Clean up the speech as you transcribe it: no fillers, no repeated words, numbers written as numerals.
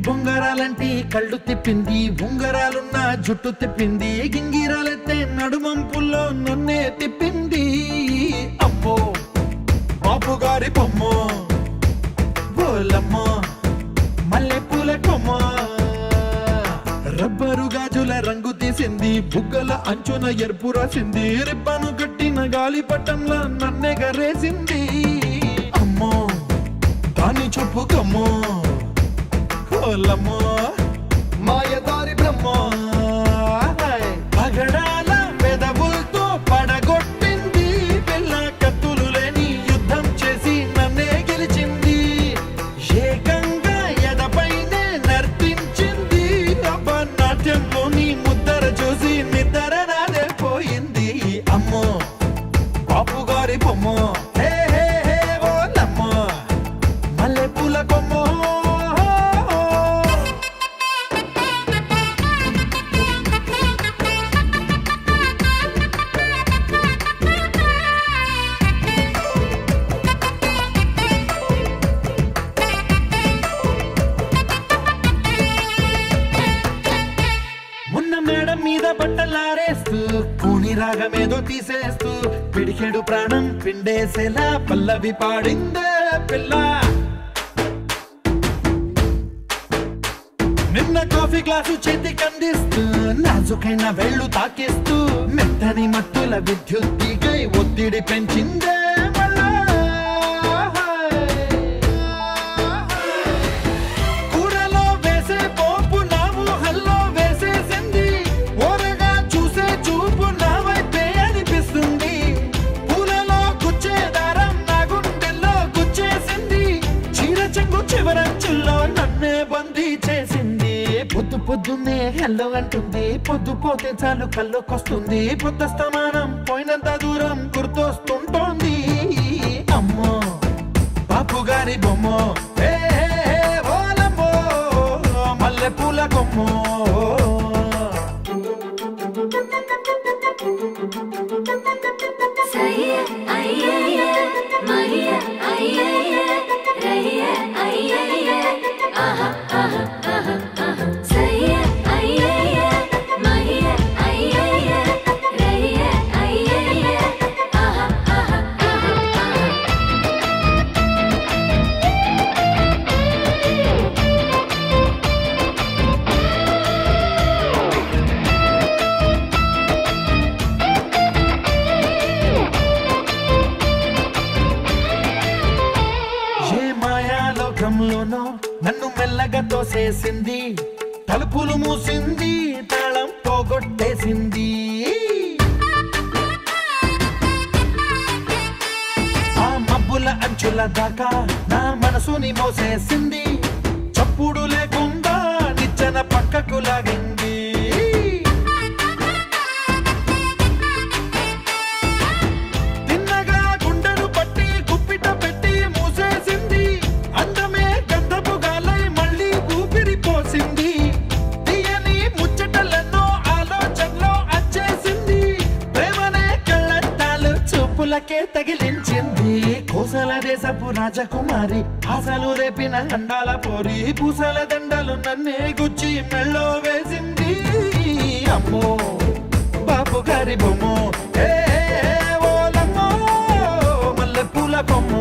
బొంగరాలంటి కళ్ళు తిప్పింది, ఉంగరాలున్న జుట్టు తిప్పింది, గింగిరాలెత్తే నడుమంపుల్లో నన్నే తిప్పింది. అమ్మో బాపు గారి బొమ్మ, బోలమ్మ మల్లె పూల కొమ్మ, రబ్బరు గాజుల రంగు తీసింది, బుగ్గల అంచున ఎరుపు రాసింది, రిబ్బను కట్టిన గాలి పట్టంలా నన్నే గరేసింది. అమ్మో దాని చూపు కమ్మో, ఓలమ్మో మాయదారి బ్రహ్మ, పగడాల పెదవులతో పడగొట్టింది, పిల్ల కత్తులు లేని యుద్ధం చేసి నన్నే గెలిచింది, ఏకంగా ఎదపైనే నర్తించింది, నాట్యంలోని ముద్దర చూసి నిద్ర నాదే పోయింది. అమ్మో బాపు గారి బొమ్మ, హే హే హే ఓలమ్మ మల్లె పూల కొమ్మ. మేడం మీద బట్టలారేస్తూ కూని రాగమేదో తీసేస్తూ పిడికెడు ప్రాణం పిండేసేలా పల్లవి పాడిందే పిల్ల. నిన్న కాఫీ గ్లాసు చేతి కందిస్తూ నాజుకైన వేళ్ళు తాకిస్తూ మెత్తని మత్తుల విద్యుత్తికై ఒత్తిడి పెంచిందే మళ్ళా. కూరలో వేసే పోపు నా ఊహల్లో వేసేసింది, ఓరగా చూసే చూపు నా వైపే అనిపిస్తుంది, పూలలో గుచ్చే దారం నా గుండెల్లో గుచ్చేసింది, చీర చెంగు చివరంచుల్లో నన్నే బందీ చేసింది. పొద్దు పొద్దున్నే హెల్లో అంటుంది, పొద్దు పోతే చాలు కళ్ళొకొస్తుంది, పొద్దస్తమానం పోయినంత దూరం గుర్తొస్తుంటోంది. అమ్మో బాపు గారి బొమ్మ, హే హే ఓలమ్మో మల్లె పూల కొమ్మ. నన్ను మెల్లగా తోసేసింది, తలుపులు మూసింది, తాళం పోగొట్టేసింది, ఆ మబ్బుల అంచుల దాకా నా మనసుని మోసేసింది, చప్పుడు లేకుండా నిచ్చెన పక్కకు లాగింది, తిన్నగా గుండెను పట్టి గుప్పిట పెట్టి మూసేసింది, అందమే గంధపు గాలై మళ్ళీ ఊపిరి పోసింది, తీయని ముచ్చటలెన్నో ఆలోచనలో అచ్చేసింది, ప్రేమనే కళ్ళట్టాలు చూపులకే తగిలించింది, కోసల దేశపు రాజకుమారి ఆశలు రేపిన అండాల పోరి, పూసల దండలు నన్నే గుచ్చి మెళ్ళో వేసింది. అమ్మో బాపు గారి బొమ్మ, హే ఓలమ్మో మల్లె పూల కొమ్మ.